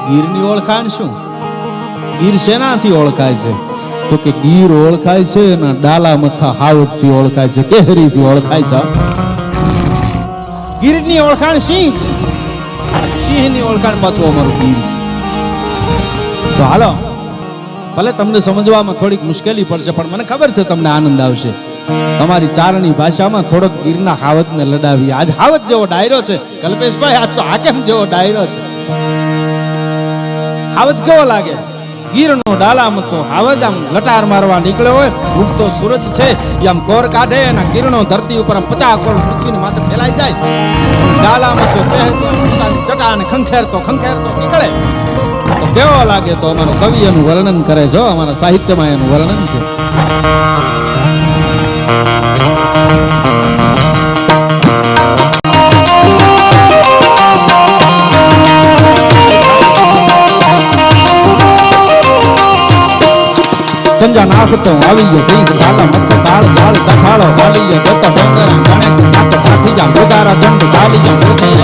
ગીરની ઓળખાણ શું? ગીર શેનાથી ઓળખાય છે? તો કે ગીર ઓળખાય છે એના ડાલા મથા હાવજથી ઓળખાય છે, કેહરીથી ઓળખાય છે. ગીરની ઓળખાણ સિંહ છે, સિંહની ઓળખાણ પાછું અમારું ગીર છે. તો હાલો, ભલે તમને સમજવામાં થોડીક મુશ્કેલી પડશે, પણ મને ખબર છે તમને આનંદ આવશે. તમારી ચારણી ભાષામાં થોડોક ગીરના હાવજને લડાવી. આજ હાવજ જેવો ડાયરો છે કલ્પેશભાઈ, આજ તો હાકેમ જેવો ડાયરો છે. હાવજ કેવો લાગે? ગીરનો ડાલામાં તો હાવજ આમ લટાર મારવા નીકળ્યો હોય, ઉગતો સૂરજ છે એ આમ કોર કાઢે, એના કિરણો ધરતી ઉપર 50 કોર પૃથ્વીની માથે ફેલાઈ જાય. ડાલામાં તો જટા અને ખંખેરતો નીકળે. તો કેવો લાગે? તો અમારો કવિ એનું વર્ણન કરે છે, અમારા સાહિત્યમાં એનું વર્ણન છે. ગંજા નાખતો આવી ગયો સિંહ ડાલા મથે કાળ કાળ દફાળો વાલી ગયો દત્ત ડોંગર ગણે નાત કાથી જા ગોદારા દંડ કાલી જા મોતી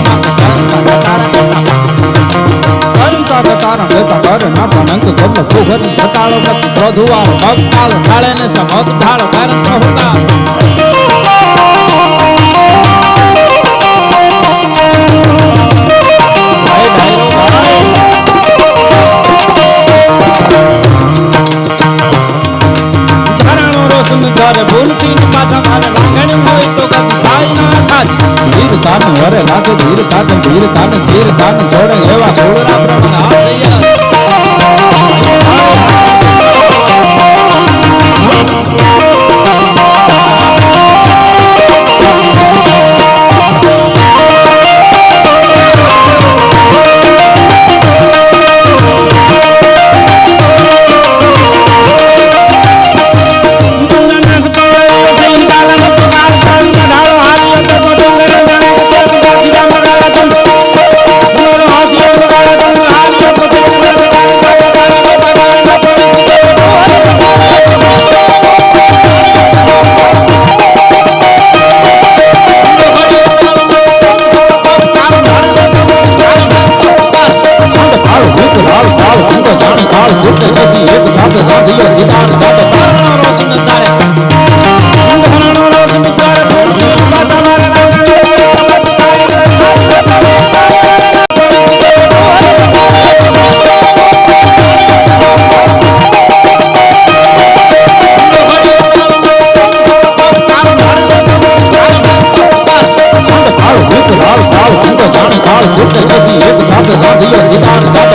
માથે તારા બેટા કર ના પણંક ગલ્લ ફુગર ઘટાળો મત ધોધુવાળો ભગતાળ ઢાળે ને સમત ઢાળો કારણ ન હોતા. ભૂલતી પાછા મારે લાગણી હોય તો કદી થાય ના થાય. ધીર તાન વરે લાગે ધીર તાન છોડે એવા છોડરા પ્રમાણ આ એક ધાપ સાધ્યો સિદ્ધાર્થ